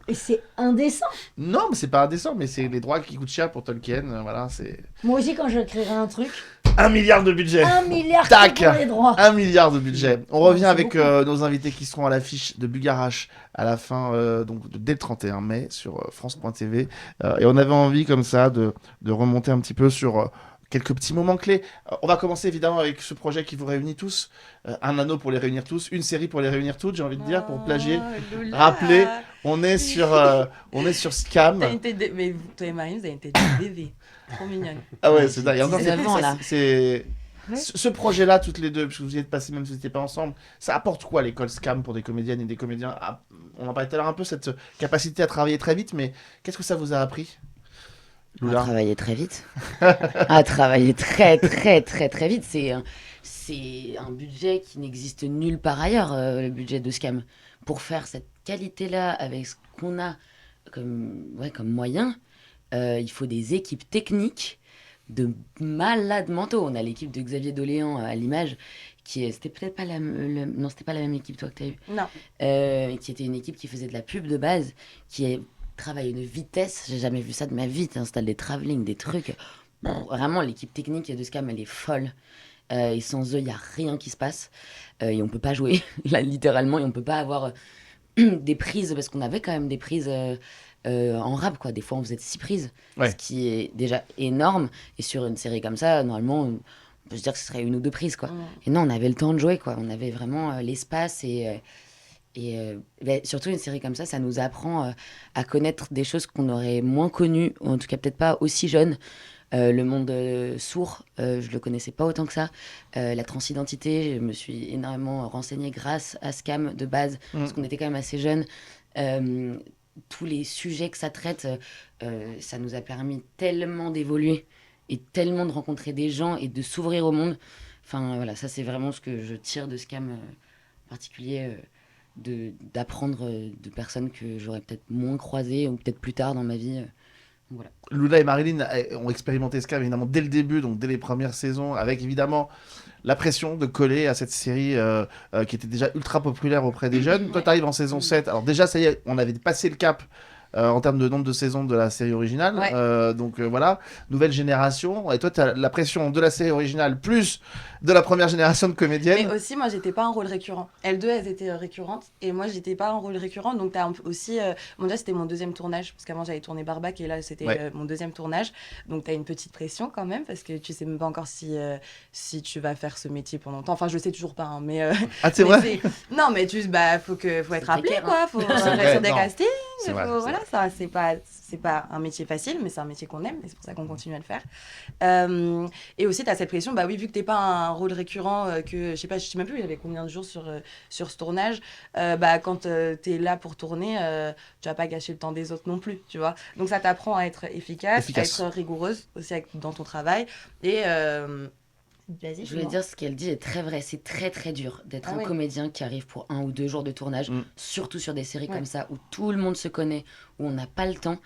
Et c'est indécent. Non, mais c'est pas indécent, mais c'est les droits qui coûtent cher pour Tolkien. Voilà, c'est. Moi aussi, quand je créerai un truc. 1 milliard de budget. 1 milliard Tac, pour les droits. 1 milliard de budget. On revient avec nos invités qui seront à l'affiche de Bugarach à la fin, donc dès le 31 mai sur France.tv. Et on avait envie comme ça de remonter un petit peu sur quelques petits moments clés. On va commencer évidemment avec ce projet qui vous réunit tous. Un anneau pour les réunir tous, une série pour les réunir toutes, j'ai envie de dire, pour plagier. Rappelez, on est sur Scam. Mais toi et Marine, vous avez une tête de bébé. Trop mignonne. Ah ouais, c'est dingue. Encore, là. Ce projet-là, toutes les deux, parce que vous y êtes passés même si vous n'étiez pas ensemble, ça apporte quoi l'école Scam pour des comédiennes et des comédiens? On en parlait tout à l'heure un peu, cette capacité à travailler très vite, mais qu'est-ce que ça vous a appris, Lula? À travailler très vite. À travailler très vite. C'est un budget qui n'existe nulle part ailleurs, le budget de Scam. Pour faire cette qualité-là, avec ce qu'on a comme moyen, il faut des équipes techniques de malades mentaux. On a l'équipe de Xavier Doléan à l'image, c'était peut-être pas non, c'était pas la même équipe toi que tu as eu. Non. Qui était une équipe qui faisait de la pub de base, qui travaille à une vitesse, j'ai jamais vu ça de ma vie, t'installe des travelling, des trucs. Vraiment, l'équipe technique de Scam, elle est folle. Et sans eux, il n'y a rien qui se passe. Et on peut pas jouer, là, littéralement, et on peut pas avoir des prises, parce qu'on avait quand même des prises en rap, quoi. Des fois, on faisait 6 prises, ce qui est déjà énorme. Et sur une série comme ça, normalement, on peut se dire que ce serait 1 ou 2 prises, quoi. Et non, on avait le temps de jouer, quoi. On avait vraiment l'espace et surtout une série comme ça nous apprend à connaître des choses qu'on aurait moins connues, ou en tout cas peut-être pas aussi jeunes. Le monde sourd, je le connaissais pas autant que ça. La transidentité, je me suis énormément renseignée grâce à Scam de base, parce qu'on était quand même assez jeunes. Tous les sujets que ça traite, ça nous a permis tellement d'évoluer et tellement de rencontrer des gens et de s'ouvrir au monde. Enfin voilà, ça c'est vraiment ce que je tire de Scam en particulier. D'apprendre de personnes que j'aurais peut-être moins croisées ou peut-être plus tard dans ma vie. Voilà. Lula et Marilyn ont expérimenté Scam évidemment dès le début, donc dès les premières saisons, avec évidemment la pression de coller à cette série qui était déjà ultra populaire auprès des jeunes. Toi, tu arrives en saison 7. Alors déjà, ça y est, on avait passé le cap en termes de nombre de saisons de la série originale. Donc voilà, nouvelle génération. Et toi, tu as la pression de la série originale plus de la première génération de comédiennes. Mais aussi, moi, j'étais pas un rôle récurrent. Elles deux, elles étaient récurrentes. Et moi, j'étais pas un rôle récurrent. Donc, t'as aussi... déjà, c'était mon 2e tournage. Parce qu'avant, j'avais tourné Barbac. Et là, c'était mon 2e tournage. Donc, t'as une petite pression quand même. Parce que tu sais même pas encore si tu vas faire ce métier pendant longtemps. Enfin, je sais toujours pas. Hein, mais, c'est vrai. Non, mais faut être appelé, quoi. Faut sur des castings. Voilà, ça, c'est pas un métier facile. Mais c'est un métier qu'on aime. Et c'est pour ça qu'on continue à le faire. Et aussi, t'as cette pression. Bah oui, vu que t'es pas un rôle récurrent, je sais même plus il y avait combien de jours sur ce tournage, quand t'es là pour tourner, tu vas pas gâcher le temps des autres non plus, tu vois. Donc ça t'apprend à être efficace. À être rigoureuse aussi dans ton travail. Et je voulais dire, ce qu'elle dit est très vrai. C'est très très dur d'être un comédien qui arrive pour 1 ou 2 jours de tournage, surtout sur des séries comme ça où tout le monde se connaît, où on n'a pas le temps.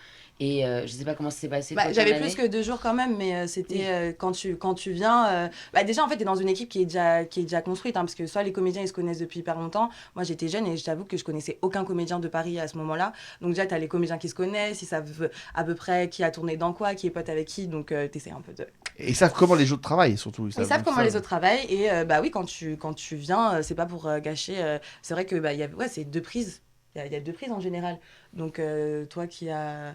Et je sais pas comment ça s'est passé. J'avais plus que 2 jours quand même, mais c'était quand tu viens. Déjà, en fait, t'es dans une équipe qui est déjà construite, hein, parce que soit les comédiens ils se connaissent depuis hyper longtemps. Moi, j'étais jeune et je t'avoue que je connaissais aucun comédien de Paris à ce moment-là. Donc, déjà, t'as les comédiens qui se connaissent, ils savent à peu près qui a tourné dans quoi, qui est pote avec qui. Donc, t'essaies un peu de. Et ils savent comment les autres travaillent, surtout. Ils savent comment les autres travaillent. Et oui, quand tu viens, c'est pas pour gâcher. C'est vrai que c'est 2 prises. Il y a 2 prises en général. Donc, toi qui as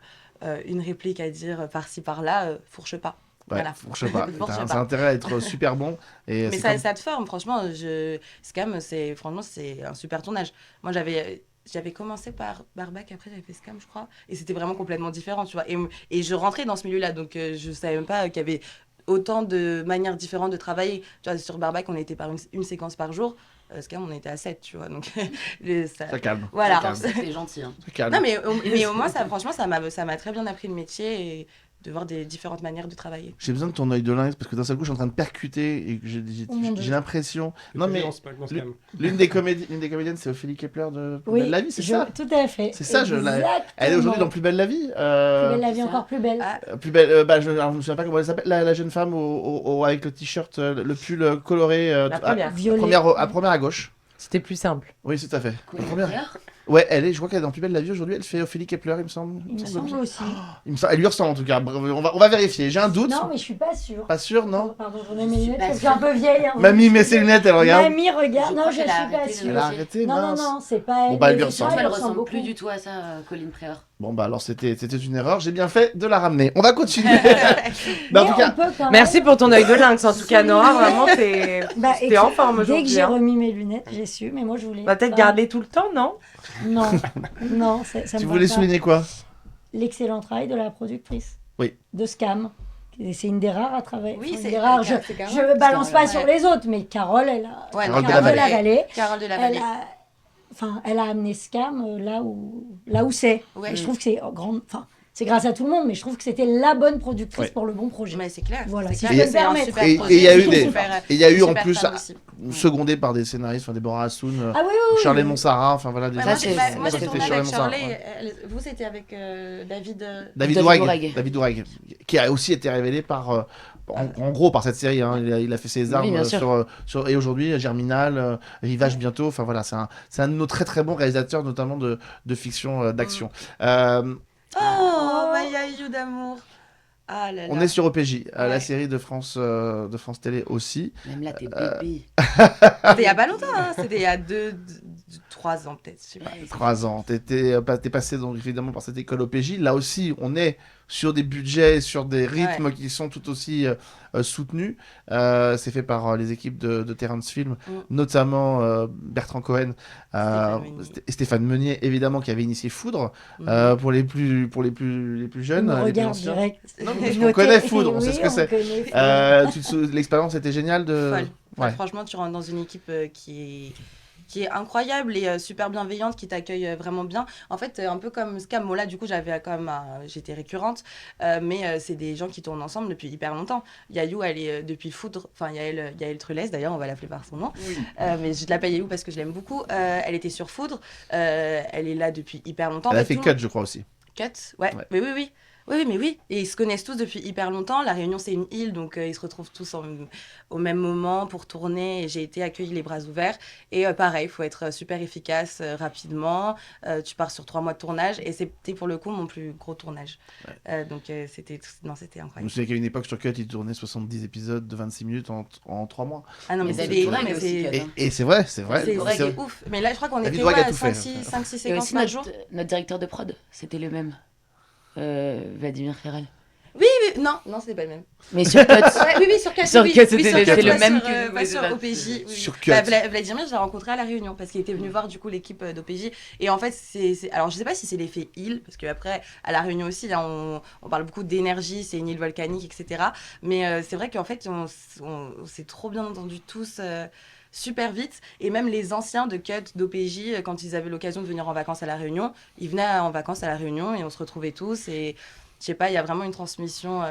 une réplique à dire par-ci par-là, fourche pas. Voilà. Fourche pas. T'as intérêt à être super bon. Et mais ça te forme, franchement. Scam, c'est un super tournage. Moi, j'avais commencé par Barbac, après j'avais fait Scam, je crois. Et c'était vraiment complètement différent, tu vois. Et je rentrais dans ce milieu-là, donc je savais même pas qu'il y avait autant de manières différentes de travailler. Tu vois, sur Barbac, on était par une séquence par jour. Scam, on était à 7, tu vois. Donc, ça calme. Voilà. C'était gentil. Hein. Ça calme. Non, mais au moins, franchement, ça m'a très bien appris le métier et de voir des différentes manières de travailler. J'ai besoin de ton œil de lynx parce que d'un seul coup, je suis en train de percuter et que j'ai l'impression. Non, mais l'une des comédiennes, c'est Ophélie Kepler de Plus belle la vie, c'est ça? Tout à fait. C'est ça, elle est aujourd'hui dans Plus belle la vie. Plus belle la vie, encore plus belle. Plus belle, je ne me souviens pas comment elle s'appelle, la jeune femme avec le t-shirt, le pull coloré. La première. À première à gauche. C'était plus simple. Oui, tout à fait. La première. Ouais, je crois qu'elle est dans Plus belle la vie aujourd'hui. Elle fait Ophélie Kepler, il me semble. Il me semble aussi. Elle lui ressemble en tout cas. On va vérifier. J'ai un doute. Non, mais je suis pas sûre. Pas sûre, non? Pardon, je remets mes lunettes parce que je suis un peu vieille. Hein, Mamie met ses lunettes, elle regarde. Mamie regarde. Non, je suis pas sûre. Elle a arrêté, non, c'est pas elle. Bon, bah, elle lui Elle ressemble plus du tout à ça, Colline Préor. Bon, bah alors c'était une erreur. J'ai bien fait de la ramener. On va continuer. Mais en tout cas, merci pour ton œil de lynx. En tout cas, Nora, vraiment, t'es en forme Dès que aujourd'hui. j'ai hein. remis mes lunettes, j'ai su, mais moi je voulais. Va peut-être pas- garder tout le temps, non? Non, non, ça me tu va voulais pas. souligner quoi? L'excellent travail de la productrice. Oui. De Scam. Et c'est une des rares à travailler. Oui, Enfin, c'est une des rares. c'est Carole. Je balance pas Ouais. sur les autres, mais Carole, elle a. Ouais, Carole non, de la Carole de la Vallée. Vallée. Carole de la Elle Vallée. a, enfin, elle a amené Scam là où c'est. Ouais. Et je trouve que c'est grand. Enfin, c'est grâce à tout le monde, mais je trouve que c'était la bonne productrice Ouais. pour le bon projet. Mais c'est clair. Voilà, c'est si clair. je peux me C'est un permettre. super Et projet, il y a eu c'est des, super- et il y a eu en super plus femme aussi. secondé par des scénaristes, enfin Déborah Hassoun, Ah oui, oui, oui. Charlie Monsara, enfin voilà des Ouais, gens moi, qui- moi, j'ai c'était tourné Shirley avec Monsara, Shirley. ouais. Vous, c'était avec David. David David Dourag, Dourag. David Dourag, qui a aussi été révélé par, en gros par cette série. Hein. Il a fait ses armes Oui, bien sûr. et aujourd'hui Germinal, Rivage bientôt. Enfin voilà, c'est un de nos très très bons réalisateurs, notamment de fiction, d'action. Oh, Maya You d'amour. Ah là là. On est sur OPJ, la Ouais. série de France Télé aussi. Même là, t'es bébé. C'était il y a pas longtemps, hein. C'était il y a 3 ans peut-être. Je sais pas. 3 ans. T'es passé donc évidemment par cette école OPJ. Là aussi, on est sur des budgets, sur des rythmes qui sont tout aussi soutenus. C'est fait par les équipes de Terrence Film, notamment Bertrand Cohen, et Stéphane Meunier, évidemment, qui avait initié Foudre pour les plus jeunes. On me les plus regarde anciens. direct. Non, parce qu'on Noté. connaît Foudre, on Oui, sait ce que on c'est. connaît Foudre. L'expérience était géniale de. Folle. Ouais. Franchement, tu rentres dans une équipe qui est incroyable et super bienveillante, qui t'accueille vraiment bien. En fait, un peu comme Scam, moi là, du coup, j'avais quand même, j'étais récurrente, mais c'est des gens qui tournent ensemble depuis hyper longtemps. Yayou, elle est depuis Foudre, enfin Yael Trulès, d'ailleurs, on va l'appeler par son nom, mais je l'appelle Yayou parce que je l'aime beaucoup. Elle était sur Foudre, elle est là depuis hyper longtemps. Elle En a fait tout le Cut, monde- je crois aussi. Cut, ouais. Mais oui. Oui, mais oui. Et ils se connaissent tous depuis hyper longtemps. La Réunion, c'est une île, donc ils se retrouvent tous au même moment pour tourner. Et j'ai été accueillie les bras ouverts. Et pareil, il faut être super efficace rapidement. Tu pars sur 3 mois de tournage. Et c'était pour le coup mon plus gros tournage. Donc c'était Je me incroyable. souviens qu'à une époque, sur Cut, ils tournaient 70 épisodes de 26 minutes en 3 mois. Ah non, mais Et c'est David des... Dourag mais aussi, c'est- Cut, hein. Et c'est vrai, c'est vrai. C'est vrai, C'est- c'est ouf. Mais là, je crois qu'on David était Dourag a à tout fait. 5-6 Et séquences aussi par jour. notre directeur de prod, c'était le même. Vladimir Ferrel. Oui, non, c'était pas le même. Mais sur Cut. Oui, sur Cut. Sur oui, Cut, oui, c'était sur Cut, le pas même sur, que- pas oui, sur c'est ça. OPJ. Oui. Sur Cut. Bah, Vladimir, je l'ai rencontré à La Réunion parce qu'il était venu voir du coup l'équipe d'OPJ. Et en fait, alors je sais pas si c'est l'effet île, parce qu'après, à La Réunion aussi, là, on parle beaucoup d'énergie, c'est une île volcanique, etc. Mais c'est vrai qu'en fait, on s'est trop bien entendus tous. Super vite, et même les anciens de Cut, d'OPJ, quand ils avaient l'occasion de venir en vacances à La Réunion, ils venaient en vacances à La Réunion et on se retrouvait tous. Et je sais pas, il y a vraiment une transmission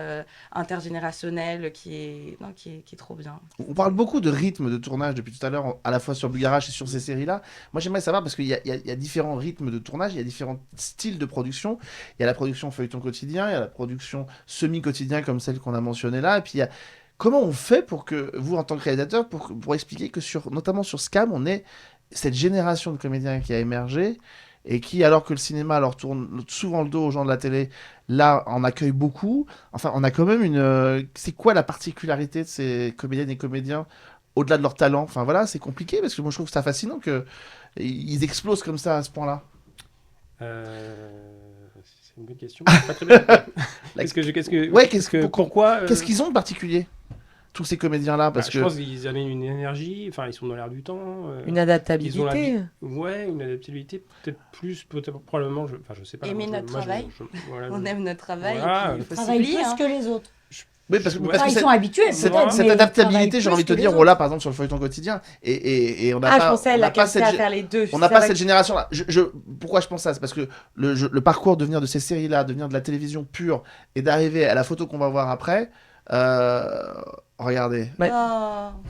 intergénérationnelle qui est trop bien. On parle beaucoup de rythme de tournage depuis tout à l'heure, à la fois sur Bulgarach et sur ces séries-là. Moi, j'aimerais savoir, parce qu'il y a différents rythmes de tournage, il y a différents styles de production. Il y a la production feuilleton quotidien, il y a la production semi-quotidien comme celle qu'on a mentionnée là, et puis il y a... Comment on fait pour que, vous, en tant que réalisateur, pour expliquer que, notamment sur Scam, on est cette génération de comédiens qui a émergé et qui, alors que le cinéma leur tourne souvent le dos aux gens de la télé, là, en accueille beaucoup. Enfin, on a quand même une... C'est quoi la particularité de ces comédiennes et comédiens au-delà de leur talent? Enfin, voilà, c'est compliqué, parce que moi, je trouve que c'est fascinant qu'ils explosent comme ça, à ce point-là. C'est une bonne question. Pas très bien. Pourquoi Qu'est-ce qu'ils ont de particulier, tous ces combien-là, parce que je pense qu'ils amènent une énergie, enfin ils sont dans l'air du temps. Une adaptabilité. Une adaptabilité, peut-être probablement, je sais pas. Aimer notre travail. On aime notre travail. Voilà. Il faut Travaille s'oublier, plus que les autres. Oui, parce que Ils sont habitués. cette peut-être, mais adaptabilité, ils j'ai envie de te travaillent dire, plus que les oh là, par exemple, sur le feuilleton quotidien, et on n'a pas. Je pensais à on la n'a pas capacité cette à faire les deux. On n'a pas cette génération-là. Pourquoi je pense ça? C'est parce que le parcours de venir de ces séries-là, de venir de la télévision pure, et d'arriver à la photo qu'on va voir après, regardez.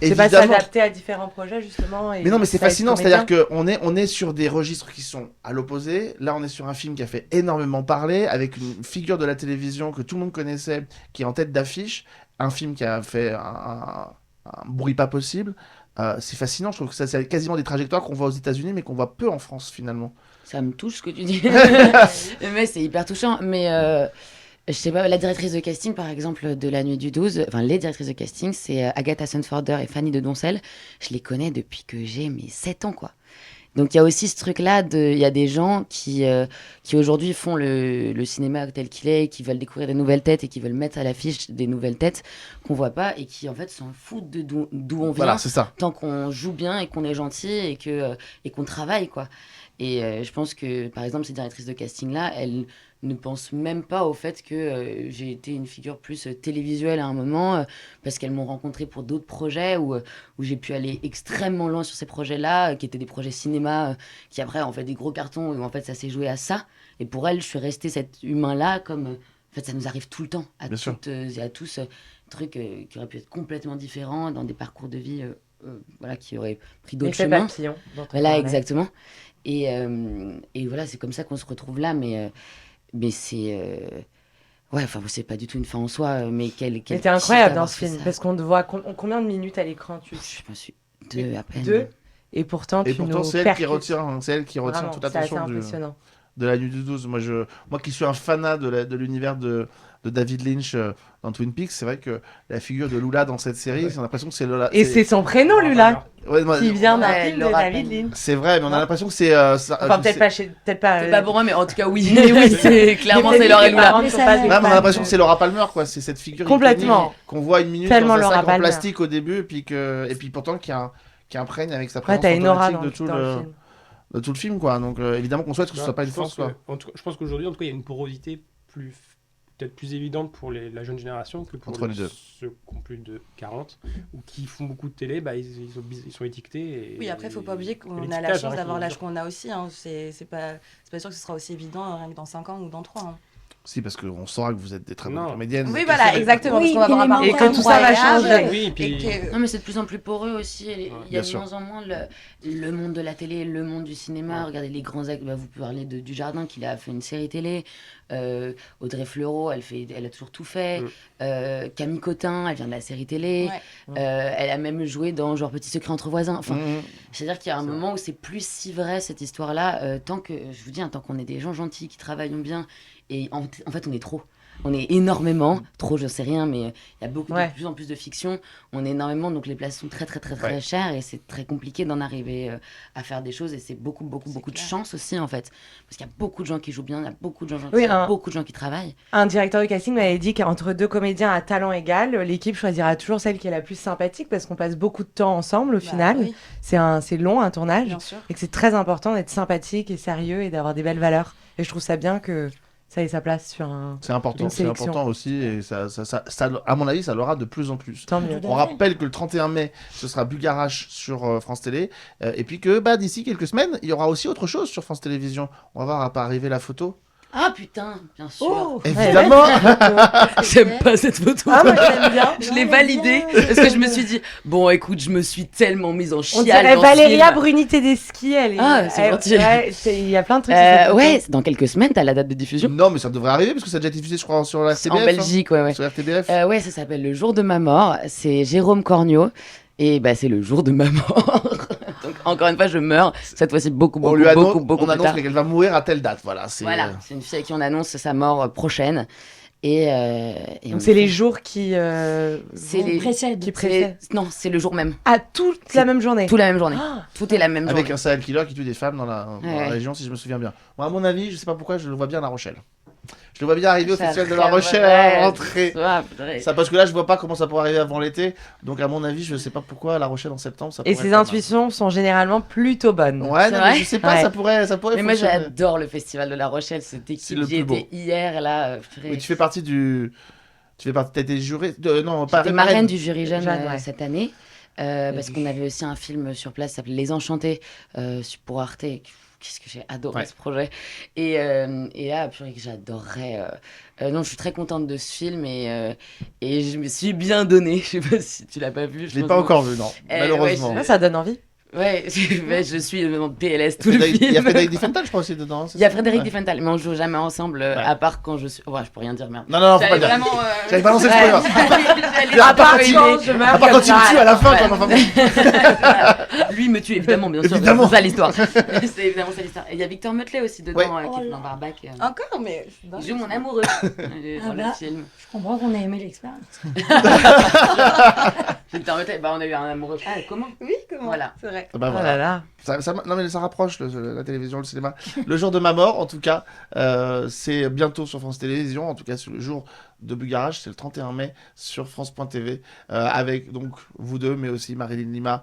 C'est pas s'adapter à différents projets, justement. Mais non, mais c'est fascinant, c'est-à-dire qu'on est sur des registres qui sont à l'opposé. Là, on est sur un film qui a fait énormément parler, avec une figure de la télévision que tout le monde connaissait, qui est en tête d'affiche. Un film qui a fait un bruit pas possible. C'est fascinant, je trouve que ça, c'est quasiment des trajectoires qu'on voit aux États-Unis, mais qu'on voit peu en France, finalement. Ça me touche ce que tu dis. Mais c'est hyper touchant. Mais je sais pas, la directrice de casting, par exemple, de La Nuit du 12, enfin, les directrices de casting, c'est Agatha Sunforder et Fanny de Doncel. Je les connais depuis que j'ai mes 7 ans, quoi. Donc il y a aussi ce truc-là, il y a des gens qui aujourd'hui font le cinéma tel qu'il est, qui veulent découvrir des nouvelles têtes et qui veulent mettre à l'affiche des nouvelles têtes qu'on voit pas et qui en fait s'en foutent de d'où on vient. Voilà, c'est ça. Tant qu'on joue bien et qu'on est gentil et qu'on travaille, quoi. Et je pense que, par exemple, ces directrices de casting-là, elles ne pensent même pas au fait que j'ai été une figure plus télévisuelle à un moment, parce qu'elles m'ont rencontrée pour d'autres projets où j'ai pu aller extrêmement loin sur ces projets-là, qui étaient des projets cinéma, qui après ont fait des gros cartons, où en fait ça s'est joué à ça. Et pour elles, je suis restée cet humain-là, comme en fait ça nous arrive tout le temps, à toutes et à tous, trucs qui auraient pu être complètement différents dans des parcours de vie voilà, qui auraient pris d'autres chemins. Papillon, voilà, exactement. Et voilà, c'est comme ça qu'on se retrouve là, mais c'est... Ouais, enfin, c'est pas du tout une fin en soi, mais C'était incroyable dans ce film, parce qu'on te voit combien de minutes à l'écran Je me suis 2 à peine. 2 et pourtant c'est elle qui retient, Vraiment, toute l'attention de la nuit du 12. Moi qui suis un fanat de l'univers de David Lynch dans Twin Peaks, c'est vrai que la figure de Lula dans cette série, j'ai l'impression que c'est Lola. Et c'est son prénom, Lula, qui vient d'un film de Laura David Penn. Lynch. C'est vrai, mais on a l'impression que c'est... Enfin, peut-être pas... C'est pas pour moi, mais en tout cas, oui. Oui, c'est clairement, c'est Laura et Lula. Ouais, mais on a l'impression que c'est Laura Palmer, quoi. C'est cette figure complètement qu'on voit une minute tellement dans un sac Laura en plastique au début, et puis pourtant qui imprègne avec sa présence automatique de tout le film, quoi. Donc évidemment qu'on souhaite que ce soit pas une force, quoi. Je pense qu'aujourd'hui, en tout cas, il y a une porosité peut-être plus évidente pour la jeune génération que pour ceux qui ont plus de 40 ou qui font beaucoup de télé, ils sont étiquetés. Oui, après, il ne faut pas oublier qu'on a la chance d'avoir l'âge qu'on a aussi. Hein. C'est pas sûr que ce sera aussi évident rien que dans 5 ans ou dans 3 ans. Si, parce qu'on saura que vous êtes des très bonnes comédiennes. Oui, voilà, exactement. Oui, parce qu'on va avoir et que tout ça va changer. Oui, puis... Non, mais c'est de plus en plus poreux aussi. Il y a de moins en moins le monde de la télé, le monde du cinéma. Regardez les grands acteurs. Vous pouvez parler du Jardin, qui a fait une série télé. Audrey Fleurot, elle a toujours tout fait. Camille Cotin, elle vient de la série télé. Elle a même joué dans genre Petit secret entre voisins. Enfin, c'est-à-dire qu'il y a un moment où c'est plus si vrai cette histoire-là. Tant qu'on est des gens gentils qui travaillent bien. Et en fait, on est trop. On est énormément, trop, je sais rien, mais il y a de plus en plus de fiction. On est énormément, donc les places sont très, très, très, très chères et c'est très compliqué d'en arriver à faire des choses. Et c'est beaucoup de chance aussi, en fait. Parce qu'il y a beaucoup de gens qui jouent bien, il y a beaucoup de gens gentils, beaucoup de gens qui travaillent. Un directeur de casting m'avait dit qu'entre 2 comédiens à talent égal, l'équipe choisira toujours celle qui est la plus sympathique parce qu'on passe beaucoup de temps ensemble au final. Oui. C'est long, un tournage. Et que c'est très important d'être sympathique et sérieux et d'avoir des belles valeurs. Et je trouve ça bien que ça ait sa place sur c'est important aussi, et ça, à mon avis, ça l'aura de plus en plus. Tant mieux. On rappelle que le 31 mai, ce sera Bulgarache sur France Télé, et puis que d'ici quelques semaines, il y aura aussi autre chose sur France Télévisions. On va voir à pas arriver la photo. Ah putain, bien sûr. Oh, évidemment. J'aime pas cette photo. Ah, moi j'aime bien. Je l'ai validée parce que je me suis dit, bon écoute, je me suis tellement mise en chiale. On dirait Valéria Bruni Tedeschi, elle est... Ah, c'est gentil. Il y a plein de trucs. Ouais, dans quelques semaines, t'as la date de diffusion. Non, mais ça devrait arriver parce que ça a déjà été diffusé, je crois, sur la RTBF. En Belgique, ouais. Sur RTBF. Ouais, ça s'appelle Le jour de ma mort. C'est Jérôme Cornio. Et c'est le jour de ma mort. Donc encore une fois, je meurs. Cette fois-ci beaucoup on plus annonce tard. qu'elle va mourir à telle date. Voilà, c'est une fille à qui on annonce sa mort prochaine. Et donc c'est les jours qui précèdent. Non, c'est le jour même. Ah, toute la même journée. Toute la même journée. Tout est la même journée. Avec un serial killer qui tue des femmes dans la région, si je me souviens bien. Moi, à mon avis, je sais pas pourquoi, je le vois bien à La Rochelle. Je le vois bien arriver au festival de La Rochelle à rentrer. Ça, parce que là, je vois pas comment ça pourrait arriver avant l'été. Donc, à mon avis, je sais pas pourquoi La Rochelle en septembre. Ça et ses intuitions sont généralement plutôt bonnes. Ouais, non, mais je sais pas, ça pourrait. Mais moi, j'adore le festival de La Rochelle. C'était j'y étais hier là. Mais tu fais partie t'as été jurée. Non, pas marraine du jury jeune cette année. Parce qu'on avait aussi un film sur place qui s'appelait Les Enchantés pour Arte. Qu'est-ce que j'ai adoré ce projet. Et là, purée, que j'adorerais. Non, je suis très contente de ce film et je me suis bien donnée. Je sais pas si tu l'as pas vu. Je l'ai pas encore vu, non. Malheureusement. Ça donne envie. Ouais, je suis en PLS tout le film. Il y a Frédéric Diffenthal, je crois, aussi dedans. Il y a Frédéric Diffental, mais on joue jamais ensemble, à part quand je suis... Ouais, je peux rien dire, merde. Non, faut pas dire. J'avais pas lancé le spoiler. À part quand il me tue à la fin. Lui me tue, évidemment, bien sûr. C'est ça l'histoire. C'est évidemment ça l'histoire. Et il y a Victor Metley aussi dedans, qui est dans Barbac. Encore, mais... Il joue mon amoureux dans le film. Je comprends qu'on a aimé l'expérience. Victor Metley, on a eu un amoureux. Ah, comment ? Oui, comment ? Voilà. C'est vrai. Voilà. Non mais ça rapproche la télévision, le cinéma. Le jour de ma mort, en tout cas, c'est bientôt sur France Télévisions. En tout cas, c'est le jour de Bugarage, c'est le 31 mai sur France.tv, avec donc vous deux, mais aussi Marilyn Lima,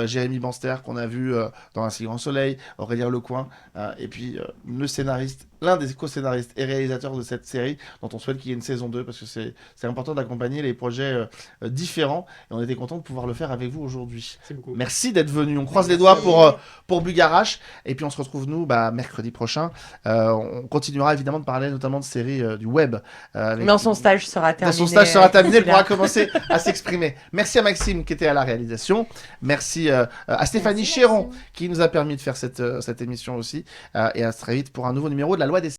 Jérémy Banster qu'on a vu dans Un si grand soleil, Aurélien Lecoing, et puis le scénariste, l'un des co-scénaristes et réalisateurs de cette série, dont on souhaite qu'il y ait une saison 2, parce que c'est important d'accompagner les projets différents, et on était content de pouvoir le faire avec vous aujourd'hui. Merci d'être venu. On croise les doigts pour Bugarach, et puis on se retrouve nous mercredi prochain. On continuera évidemment de parler notamment de séries du web. Mais son stage sera terminé. Son stage sera terminé, elle pourra commencer à s'exprimer. Merci à Maxime qui était à la réalisation. Merci à Stéphanie Chéron qui nous a permis de faire cette émission aussi. Et à très vite pour un nouveau numéro de La Loi des